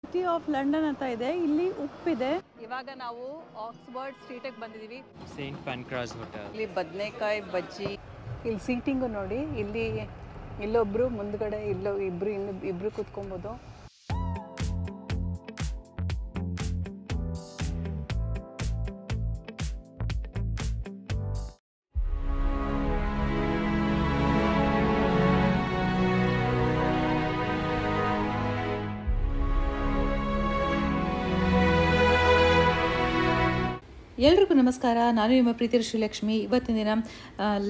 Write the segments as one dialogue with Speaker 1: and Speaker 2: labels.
Speaker 1: City of London ಅಂತ ಇದೆ. ಇಲ್ಲಿ ಉಪ್ಪಿದೆ. ಇವಾಗ ನಾವು ಆಕ್ಸ್ಫರ್ಡ್ ಸ್ಟ್ರೀಟಿಗೆ ಬಂದಿದ್ದೀವಿ.
Speaker 2: Saint Pancras hotel.
Speaker 1: ಇಲ್ಲಿ ಬದನೆಕಾಯಿ ಬಜ್ಜಿ. ಇಲ್ಲಿ ಸೀಟಿಂಗು ನೋಡಿ, ಇಲ್ಲಿ ಇಲ್ಲೊಬ್ರು ಮುಂದ್ಗಡೆ ಇಬ್ರು ಕೂತ್ಕೊಬೋದು. ಎಲ್ರಿಗೂ ನಮಸ್ಕಾರ. ನಾನು ನಿಮ್ಮ ಪ್ರೀತಿಯ ಶ್ರೀಲಕ್ಷ್ಮಿ. ಇವತ್ತಿನ ದಿನ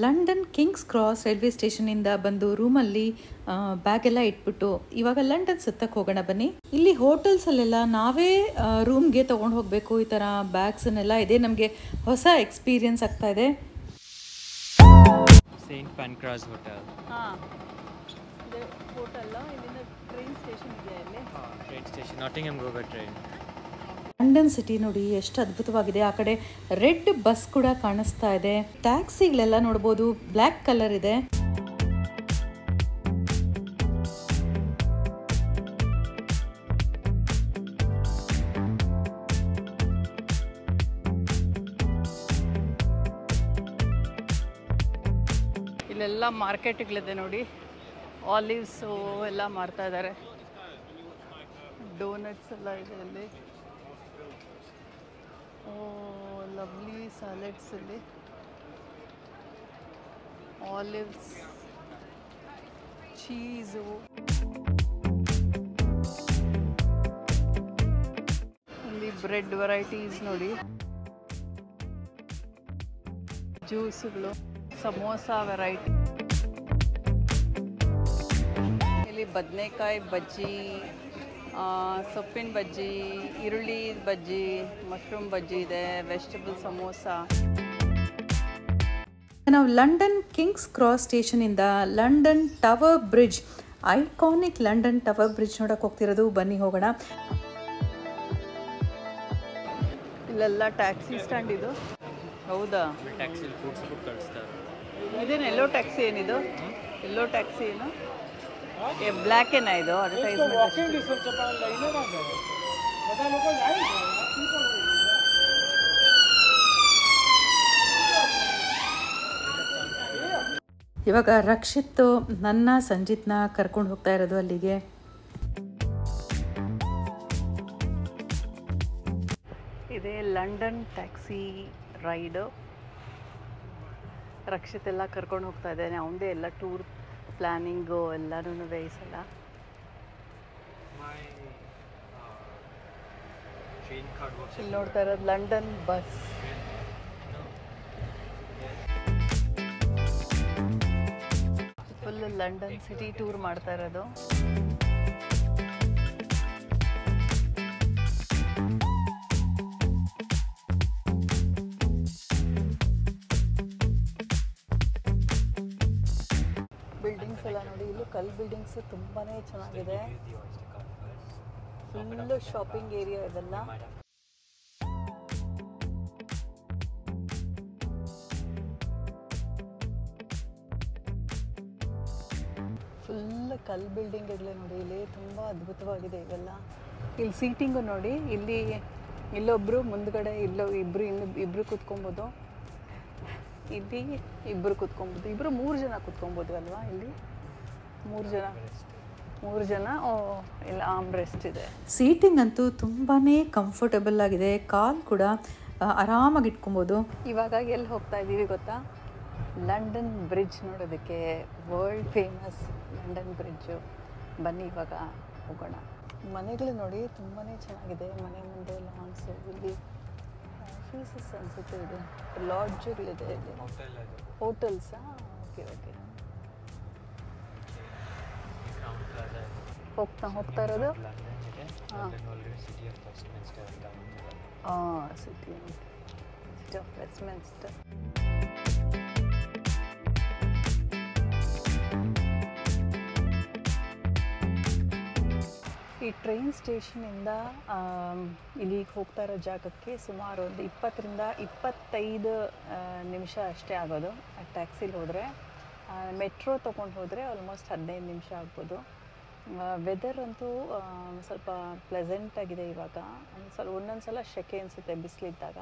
Speaker 1: ಲಂಡನ್ ಕಿಂಗ್ಸ್ ಕ್ರಾಸ್ ರೈಲ್ವೆ ಸ್ಟೇಷನಿಂದ ಬಂದು ರೂಮಲ್ಲಿ ಬ್ಯಾಗ್ ಎಲ್ಲ ಇಟ್ಬಿಟ್ಟು ಇವಾಗ ಲಂಡನ್ ಸುತ್ತಕ್ಕೆ ಹೋಗೋಣ ಬನ್ನಿ. ಇಲ್ಲಿ ಹೋಟೆಲ್ಸಲ್ಲೆಲ್ಲ ನಾವೇ ರೂಮ್ಗೆ ತೊಗೊಂಡು ಹೋಗಬೇಕು. ಈ ಥರ ಬ್ಯಾಗ್ಸನ್ನೆಲ್ಲ ಇದೆ. ನಮಗೆ ಹೊಸ ಎಕ್ಸ್ಪೀರಿಯನ್ಸ್ ಆಗ್ತಾ ಇದೆ.
Speaker 2: Saint Pancras hotel.
Speaker 1: ಹೋಟೆಲ್ ಇಲ್ಲಿಂದ ಟ್ರೈನ್ ಸ್ಟೇಷನ್ ಇದೆ. ಅಲ್ಲಿ
Speaker 2: ಟ್ರೈನ್ ಸ್ಟೇಷನ್ ನಾಟಿಂಗಮ್ ಹೋಗೋ ಟ್ರೈನ್.
Speaker 1: ಲಂಡನ್ ಸಿಟಿ ನೋಡಿ ಎಷ್ಟು ಅದ್ಭುತವಾಗಿದೆ. ಆ ಕಡೆ ರೆಡ್ ಬಸ್ ಕೂಡ ಕಾಣಿಸ್ತಾ ಇದೆ. ಟ್ಯಾಕ್ಸಿಗಳೆಲ್ಲ ನೋಡ್ಬೋದು, ಬ್ಲ್ಯಾಕ್ ಕಲರ್ ಇದೆ. ಇಲ್ಲೆಲ್ಲ ಮಾರ್ಕೆಟ್ಗಳಿದೆ ನೋಡಿ. ಆಲಿವ್ಸು ಎಲ್ಲ ಮಾರ್ತಾ ಇದ್ದಾರೆ. ಡೋನಟ್ಸ್ ಎಲ್ಲ ಇದೆ ಅಲ್ಲಿ. ಲವ್ಲಿ ಸ್ಯಾಲೆಡ್ಸ್ ಇಲ್ಲಿ. ಆಲಿವ್ಸ್, ಚೀಸು, ಇಲ್ಲಿ ಬ್ರೆಡ್ ವೆರೈಟೀಸ್ ನೋಡಿ. ಜ್ಯೂಸ್ಗಳು, ಸಮೋಸ ವೆರೈಟಿ. ಇಲ್ಲಿ ಬದನೆಕಾಯಿ ಬಜ್ಜಿ, ಸೊಪ್ಪಿನ ಬಜ್ಜಿ, ಈರುಳ್ಳಿ ಬಜ್ಜಿ, ಮಶ್ರೂಮ್ ಬಜ್ಜಿ ಇದೆ, ವೆಜಿಟೇಬಲ್ ಸಮೋಸ. ನಾವು ಲಂಡನ್ ಕಿಂಗ್ಸ್ ಕ್ರಾಸ್ ಸ್ಟೇಷನಿಂದ London tower Bridge, iconic London tower Bridge ನೋಡಕ್ಕೆ ಹೋಗ್ತಿರೋದು. ಬನ್ನಿ ಹೋಗೋಣ. ಇಲ್ಲೆಲ್ಲ ಟ್ಯಾಕ್ಸಿ ಸ್ಟ್ಯಾಂಡ್ ಇದು. ಹೌದಾ? ಇದೇನು ಎಲ್ಲೋ ಟ್ಯಾಕ್ಸಿ? ಏನಿದು ಎಲ್ಲೋ ಟ್ಯಾಕ್ಸಿ? ಏನು ಬ್ಲ್ಯಾಕ್ ಏನ ಇದು ಅಡ್ವರ್ಟೈಸ್ಮೆಂಟ್? ಇವಾಗ ರಕ್ಷಿತ್ ನನ್ನ ಸಂಜಿತ್ನ ಕರ್ಕೊಂಡು ಹೋಗ್ತಾ ಇರೋದು ಅಲ್ಲಿಗೆ. ಇದೇ ಲಂಡನ್ ಟ್ಯಾಕ್ಸಿ ರೈಡು. ರಕ್ಷಿತ್ ಎಲ್ಲ ಕರ್ಕೊಂಡು ಹೋಗ್ತಾ ಇದ್ದಾನೆ. ಅವನದೇ ಎಲ್ಲ ಟೂರ್ ಪ್ಲಾನಿಂಗು ಎಲ್ಲನೂ ಬೇಯಿಸಲ್ಲ. ಇಲ್ಲಿ ನೋಡ್ತಾ ಇರೋದು London bus. Full London city tour ಮಾಡ್ತಾ ಇರೋದು. ಬಿಲ್ಡಿಂಗ್ಸ್ ಎಲ್ಲ ನೋಡಿ. ಇಲ್ಲೂ ಕಲ್ ಬಿಲ್ಡಿಂಗ್ಸ್ ತುಂಬಾ ಚೆನ್ನಾಗಿದೆ. ಫುಲ್ಲು ಶಾಪಿಂಗ್ ಏರಿಯಾ ಇದೆಲ್ಲ. ಫುಲ್ ಕಲ್ ಬಿಲ್ಡಿಂಗ್ಗಳೇ ನೋಡಿ. ಇಲ್ಲಿ ತುಂಬ ಅದ್ಭುತವಾಗಿದೆ ಇವೆಲ್ಲ. ಇಲ್ಲಿ ಸೀಟಿಂಗು ನೋಡಿ. ಇಲ್ಲೊಬ್ರು ಮುಂದ್ಗಡೆ ಇಬ್ರು ಕೂತ್ಕೊಬೋದು. ಇಲ್ಲಿ ಇಬ್ಬರು ಕೂತ್ಕೊಬೋದು. ಮೂರು ಜನ ಕೂತ್ಕೊಬೋದು ಅಲ್ವಾ? ಇಲ್ಲಿ ಮೂರು ಜನ ಇಲ್ಲಿ ಆರ್ಮ್ ರೆಸ್ಟ್ ಇದೆ. ಸೀಟಿಂಗ್ ಅಂತೂ ತುಂಬಾ ಕಂಫರ್ಟಬಲ್ ಆಗಿದೆ. ಕಾಲ್ ಕೂಡ ಆರಾಮಾಗಿ ಇಟ್ಕೊಬೋದು. ಇವಾಗ ಎಲ್ಲಿ ಹೋಗ್ತಾ ಇದ್ದೀವಿ ಗೊತ್ತಾ? ಲಂಡನ್ ಬ್ರಿಡ್ಜ್ ನೋಡೋದಕ್ಕೆ. World famous London bridge. ಬನ್ನಿ ಇವಾಗ ಹೋಗೋಣ. ಮನೆಗಳು ನೋಡಿ ತುಂಬಾ ಚೆನ್ನಾಗಿದೆ. ಮನೆ ಮುಂದೆ ಲಾನ್ಸು. ಇಲ್ಲಿ ಆಫೀಸಸ್ ಅನಿಸುತ್ತೆ. ಇದು ಲಾಡ್ಜುಗಳಿದೆ. ಇಲ್ಲಿ ಹೋಟೆಲ್ಸಾ? ಓಕೆ. ಹೋಗ್ತಾ ಇರೋದು ಸಿಟಿ ಆಫ್ ವೆಸ್ಟ್ಮಿನ್ಸ್ಟರ್. ಈ ಟ್ರೈನ್ ಸ್ಟೇಷನಿಂದ ಇಲ್ಲಿಗೆ ಹೋಗ್ತಾ ಇರೋ ಜಾಗಕ್ಕೆ ಸುಮಾರು ಒಂದು 20ರಿಂದ 25 ನಿಮಿಷ ಅಷ್ಟೇ ಆಗೋದು ಟ್ಯಾಕ್ಸಿಲಿ ಹೋದರೆ. ಮೆಟ್ರೋ ತೊಗೊಂಡು ಹೋದರೆ ಆಲ್ಮೋಸ್ಟ್ 15 ನಿಮಿಷ ಆಗ್ಬೋದು. ವೆದರ್ ಅಂತೂ ಸ್ವಲ್ಪ ಪ್ಲೆಸೆಂಟಾಗಿದೆ ಇವಾಗ. ಒಂದೊಂದು ಸಲ ಸೆಕೆ ಅನಿಸುತ್ತೆ ಬಿಸಿಲಿದ್ದಾಗ.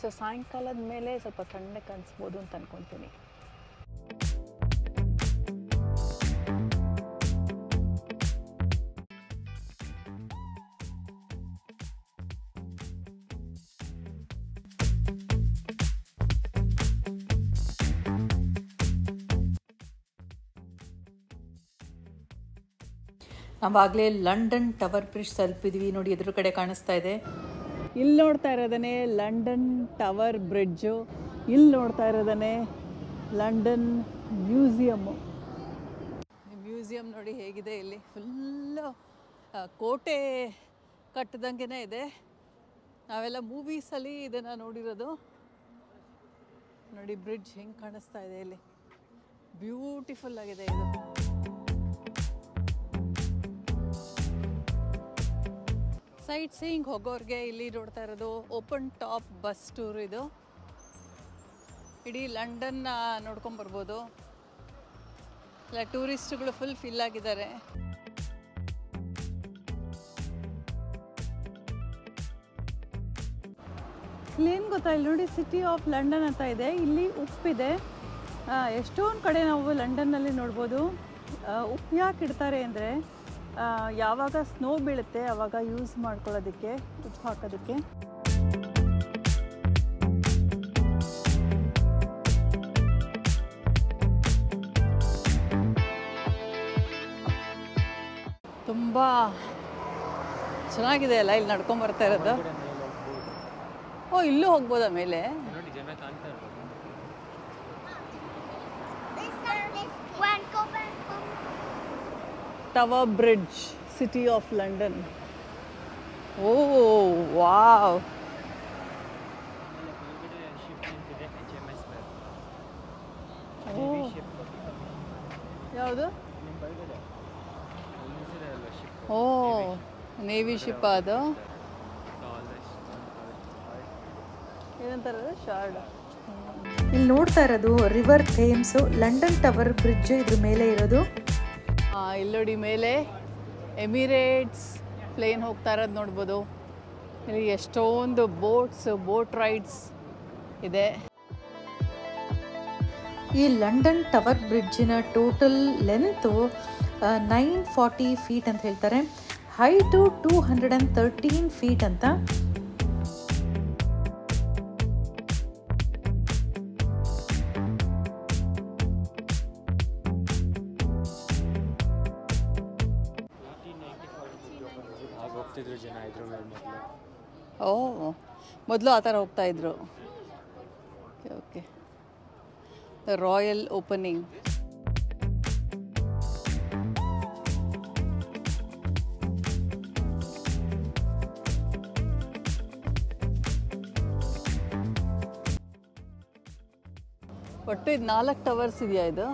Speaker 1: ಸೊ ಸಾಯಂಕಾಲದ ಮೇಲೆ ಸ್ವಲ್ಪ ತಣ್ಣಗೆ ಅನಿಸ್ಬೋದು ಅಂತ ಅಂದ್ಕೊತೀನಿ. ನಾವಾಗಲೇ ಲಂಡನ್ ಟವರ್ ಬ್ರಿಡ್ಜ್ ತಲುಪಿದ್ವಿ. ನೋಡಿ ಎದುರು ಕಡೆ ಕಾಣಿಸ್ತಾ ಇದೆ. ಇಲ್ಲಿ ನೋಡ್ತಾ ಇರೋದನ್ನೇ ಲಂಡನ್ ಟವರ್ ಬ್ರಿಡ್ಜು. ಇಲ್ಲಿ ನೋಡ್ತಾ ಇರೋದನ್ನೇ ಲಂಡನ್ ಮ್ಯೂಸಿಯಮ್ಮು. ಮ್ಯೂಸಿಯಂ ನೋಡಿ ಹೇಗಿದೆ. ಇಲ್ಲಿ ಫುಲ್ಲು ಕೋಟೆ ಕಟ್ಟದಂಗೆ ಇದೆ. ನಾವೆಲ್ಲ ಮೂವೀಸಲ್ಲಿ ಇದನ್ನು ನೋಡಿರೋದು. ನೋಡಿ ಬ್ರಿಡ್ಜ್ ಹೆಂಗೆ ಕಾಣಿಸ್ತಾ ಇದೆ. ಇಲ್ಲಿ ಬ್ಯೂಟಿಫುಲ್ ಆಗಿದೆ ಇದು. ಸೈಟ್ ಸೀಯಿಂಗ್ ಹೋಗೋರಿಗೆ ಇಲ್ಲಿ ನೋಡ್ತಾ ಇರೋದು ಓಪನ್ ಟಾಪ್ ಬಸ್ ಟೂರ್. ಇದು ಇಡೀ ಲಂಡನ್ನ ನೋಡ್ಕೊಂಬರ್ಬೋದು. ಇಲ್ಲ ಟೂರಿಸ್ಟ್ಗಳು ಫುಲ್ ಫಿಲ್ ಆಗಿದ್ದಾರೆ. ಇಲ್ಲೇನು ಗೊತ್ತಾ, ಇಲ್ಲಿ ನೋಡಿ ಸಿಟಿ ಆಫ್ ಲಂಡನ್ ಅಂತ ಇದೆ. ಇಲ್ಲಿ ಉಪ್ಪಿದೆ. ಎಷ್ಟೊಂದು ಕಡೆ ನಾವು ಲಂಡನ್ನಲ್ಲಿ ನೋಡ್ಬೋದು. ಉಪ್ಪು ಯಾಕೆ ಇಡ್ತಾರೆ ಅಂದರೆ ಯಾವಾಗ ಸ್ನೋ ಬೀಳುತ್ತೆ ಆವಾಗ ಯೂಸ್ ಮಾಡ್ಕೊಳ್ಳೋದಕ್ಕೆ, ಉಪ್ಪು ಹಾಕೋದಕ್ಕೆ. ತುಂಬ ಚೆನ್ನಾಗಿದೆ ಅಲ್ಲ ಇಲ್ಲಿ ನಡ್ಕೊಂಬರ್ತಾ ಇರೋದು. ಓ ಇಲ್ಲೂ ಹೋಗ್ಬೋದಾ ಮೇಲೆ? Tower bridge, city of London. ಓ ವಾವ್. ಯಾವುದು? ಓ ನೇವಿ ಶಿಪ್. ಅದು ಏನಂತಾರೆ? ಶಾರ್ಡ್. ಇಲ್ಲಿ ನೋಡ್ತಾ ಇರೋದು river Thames. London tower bridge ಇದ್ರ ಮೇಲೆ ಇರೋದು. ಇಲ್ಲೋಡಿ ಮೇಲೆ ಎಮಿರೇಟ್ಸ್ ಪ್ಲೇನ್ ಹೋಗ್ತಾ ಇರೋದು ನೋಡ್ಬೋದು. ಇಲ್ಲಿ ಎಷ್ಟೊಂದು ಬೋಟ್ ರೈಡ್ಸ್ ಇದೆ. ಈ ಲಂಡನ್ ಟವರ್ ಬ್ರಿಡ್ಜಿನ ಟೋಟಲ್ ಲೆಂತು 940 ಫೀಟ್ ಅಂತ ಹೇಳ್ತಾರೆ. ಹೈಟು 213 ಫೀಟ್ ಅಂತ. ಓ ಮೊದಲು ಆ ಥರ ಹೋಗ್ತಾ ಇದ್ರು. Okay the royal opening. ಒಟ್ಟು ಇದು 4 ಟವರ್ಸ್ ಇದೆಯಾ ಇದು?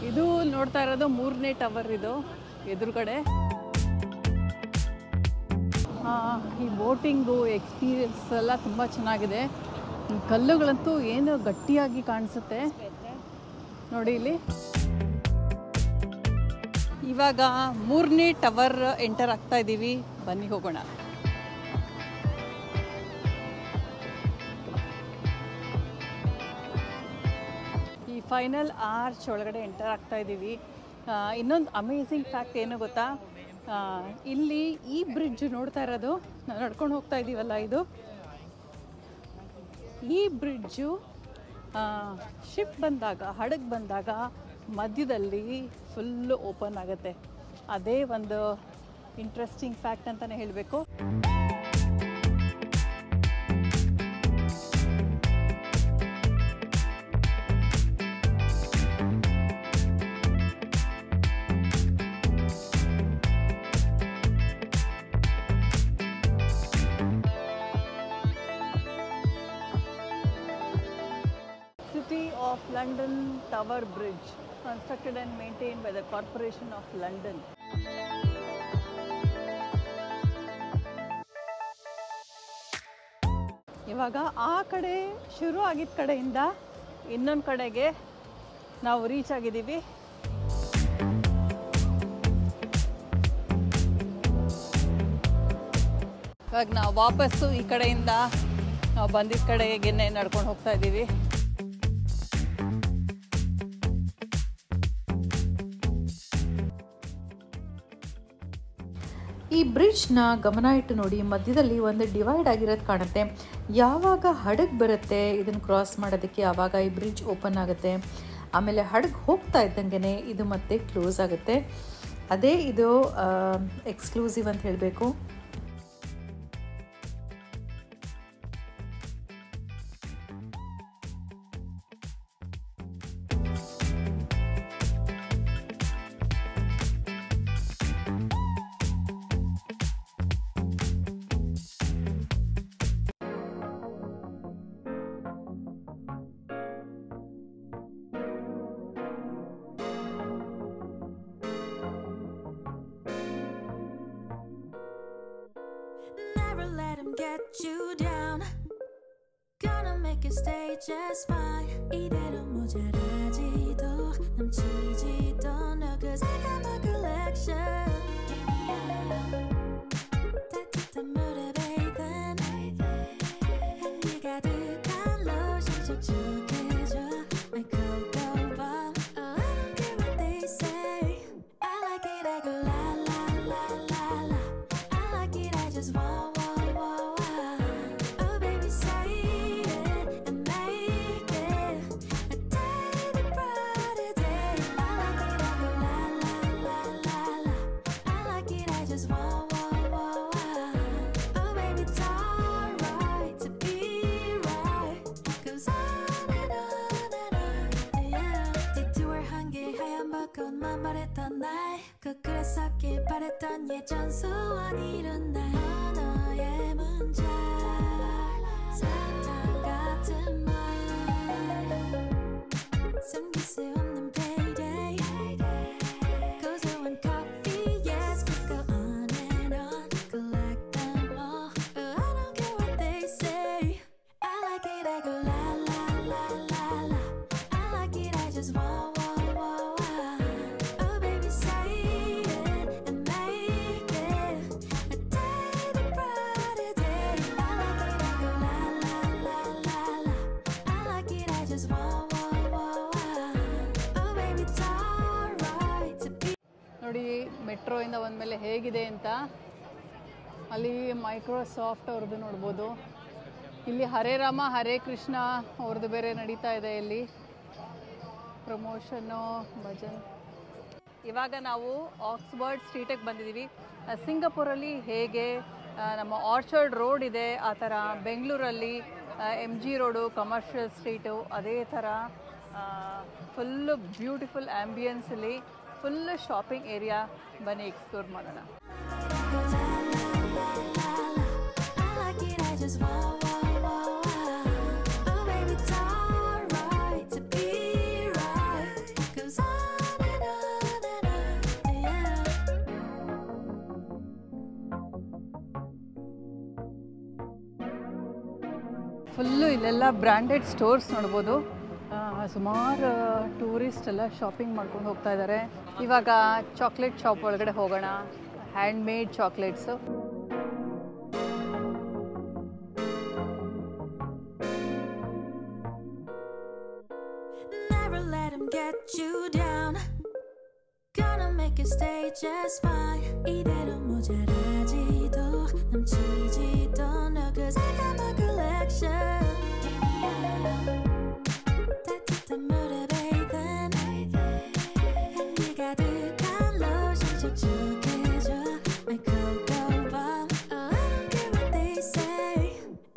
Speaker 1: ಇದು ನೋಡ್ತಾ ಇರೋದು 3ನೇ ಟವರ್. ಇದು ಎದುರುಗಡೆ. ಈ ಬೋಟಿಂಗು ಎಕ್ಸ್ಪೀರಿಯನ್ಸ್ ಎಲ್ಲ ತುಂಬ ಚೆನ್ನಾಗಿದೆ. ಈ ಕಲ್ಲುಗಳಂತೂ ಏನು ಗಟ್ಟಿಯಾಗಿ ಕಾಣಿಸುತ್ತೆ ನೋಡಿ ಇಲ್ಲಿ. ಇವಾಗ 3ನೇ ಟವರ್ ಎಂಟರ್ ಆಗ್ತಾ ಇದ್ದೀವಿ. ಬನ್ನಿ ಹೋಗೋಣ. ಈ ಫೈನಲ್ ಆರ್ಚ್ ಒಳಗಡೆ ಎಂಟರ್ ಆಗ್ತಾ ಇದ್ದೀವಿ. ಇನ್ನೊಂದು ಅಮೇಝಿಂಗ್ ಫ್ಯಾಕ್ಟ್ ಏನು ಗೊತ್ತಾ, ಇಲ್ಲಿ ಈ ಬ್ರಿಡ್ಜ್ ನೋಡ್ತಾ ಇರೋದು ನಾವು ನಡ್ಕೊಂಡು ಹೋಗ್ತಾ ಇದ್ದೀವಲ್ಲ, ಇದು ಈ ಬ್ರಿಡ್ಜು ಶಿಪ್ ಬಂದಾಗ, ಹಡಗು ಬಂದಾಗ ಮಧ್ಯದಲ್ಲಿ ಫುಲ್ಲು ಓಪನ್ ಆಗುತ್ತೆ. ಅದೇ ಒಂದು ಇಂಟ್ರೆಸ್ಟಿಂಗ್ ಫ್ಯಾಕ್ಟ್ ಅಂತಲೇ ಹೇಳಬೇಕು. of London Tower Bridge, constructed and maintained by the Corporation of London. ಇವಾಗ ಆ ಕಡೆ ಶುರು ಆಗಿದ್ದ ಕಡೆಯಿಂದ ಇನ್ನೊಂದು ಕಡೆಗೆ ನಾವು ರೀಚ್ ಆಗಿದ್ದೀವಿ. ಇವಾಗ ನಾವು ವಾಪಸ್ಸು ಈ ಕಡೆಯಿಂದ ನಾವು ಬಂದಿದ್ದ ಕಡೆಗೆ ನಡ್ಕೊಂಡು ಹೋಗ್ತಾ ಇದ್ದೀವಿ.
Speaker 3: ಈ ಬ್ರಿಡ್ಜ್ನ ಗಮನ ಇಟ್ಟು ನೋಡಿ, ಮಧ್ಯದಲ್ಲಿ ಒಂದು ಡಿವೈಡ್ ಆಗಿರೋದು ಕಾಣುತ್ತೆ. ಯಾವಾಗ ಹಡಗು ಬರುತ್ತೆ ಇದನ್ನು ಕ್ರಾಸ್ ಮಾಡೋದಕ್ಕೆ ಆವಾಗ ಈ ಬ್ರಿಡ್ಜ್ ಓಪನ್ ಆಗುತ್ತೆ. ಆಮೇಲೆ ಹಡಗು ಹೋಗ್ತಾ ಇದ್ದಂಗೆ ಇದು ಮತ್ತೆ ಕ್ಲೋಸ್ ಆಗುತ್ತೆ. ಅದೇ ಇದು ಎಕ್ಸ್ಕ್ಲೂಸಿವ್ ಅಂತ ಹೇಳಬೇಕು.
Speaker 4: Get you down, gonna make it stay just fine. 이대로 모자라지도 넘치지도 no, 'cause I got my collection. 따뜻한 물에 bathe, 향기 가득한 lotion 촉촉해져 my cocoa bomb. Oh, I don't care what they say, I like it, I go la la la la la. I like it, I just want. 그래서길 바랬던 예전 소원 이룬 날 너의 문자 사탕 같은 말 숨길 수 없는 payday 고소한 coffee yes we go on and on collect them all. I don't care what they say, I like it, I go la la la la la. I like it, I just want.
Speaker 1: ನೋಡಿ ಮೆಟ್ರೋಯಿಂದ ಬಂದಮೇಲೆ ಹೇಗಿದೆ ಅಂತ. ಅಲ್ಲಿ Microsoft ಅವ್ರದ್ದು ನೋಡ್ಬೋದು. ಇಲ್ಲಿ ಹರೇ ರಾಮ ಹರೇ ಕೃಷ್ಣ ಅವ್ರದ್ದು ಬೇರೆ ನಡೀತಾ ಇದೆ. ಇಲ್ಲಿ ಪ್ರಮೋಷನ್ನು ಭಜನ್. ಇವಾಗ ನಾವು ಆಕ್ಸ್ಫರ್ಡ್ ಸ್ಟ್ರೀಟಿಗೆ ಬಂದಿದ್ದೀವಿ. ಸಿಂಗಪುರಲ್ಲಿ ಹೇಗೆ ನಮ್ಮ ಆರ್ಚರ್ಡ್ ರೋಡ್ ಇದೆ ಆ ಥರ ಬೆಂಗಳೂರಲ್ಲಿ MG ರೋಡು ಕಮರ್ಷಿಯಲ್ ಸ್ಟ್ರೀಟು ಅದೇ ಥರ ಫುಲ್ಲು ಬ್ಯೂಟಿಫುಲ್ ಆ್ಯಂಬಿಯನ್ಸಲ್ಲಿ ಫುಲ್ ಶಾಪಿಂಗ್ ಏರಿಯಾ. ಬನ್ನಿ ಎಕ್ಸ್ಪ್ಲೋರ್ ಮಾಡೋಣ. ಫುಲ್ಲು ಇಲ್ಲೆಲ್ಲ ಬ್ರ್ಯಾಂಡೆಡ್ ಸ್ಟೋರ್ಸ್ ನೋಡ್ಬೋದು. ಸುಮಾರು ಟೂರಿಸ್ಟ್ ಎಲ್ಲ ಶಾಪಿಂಗ್ ಮಾಡ್ಕೊಂಡು ಹೋಗ್ತಾ ಇದ್ದಾರೆ. ಇವಾಗ ಚಾಕ್ಲೇಟ್ ಶಾಪ್ ಒಳಗಡೆ ಹೋಗೋಣ. Hand made chocolates.
Speaker 4: Never let him get you down, gonna make it stay just fine. 이대로 모자라지도 넘치지도 no, 'cause I got my collection. 따뜻한 물에 bathe, 향기 가득한 lotion 촉촉해져 my cocoa bomb. Oh, I don't care what they say,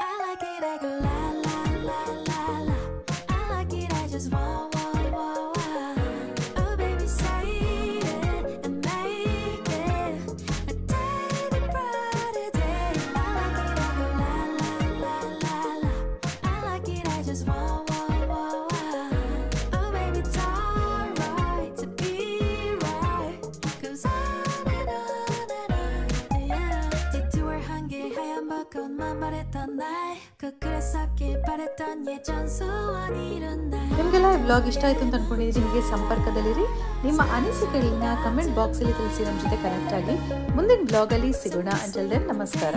Speaker 4: I like it, I go la la la la la. I like it, I just want. Oh baby say it and make it a day to brighter day. I like it, I go la la la la la.
Speaker 3: ನಿಮಗೆಲ್ಲ ಈ vlog ಇಷ್ಟ ಆಯಿತು ಅಂತ ಅಂದ್ಕೊಂಡಿದ್ದೀನಿ. ಹೀಗೆ ಸಂಪರ್ಕದಲ್ಲಿರಿ. ನಿಮ್ಮ ಅನಿಸಿಕೆಗಳನ್ನ comment ಬಾಕ್ಸಲ್ಲಿ ತಿಳಿಸಿ, ನಮ್ಮ ಜೊತೆ ಕನೆಕ್ಟ್ ಆಗಿ. ಮುಂದಿನ ಬ್ಲಾಗಲ್ಲಿ ಸಿಗೋಣ. ಅಂಟಿಲ್ ದೆನ್ ನಮಸ್ಕಾರ.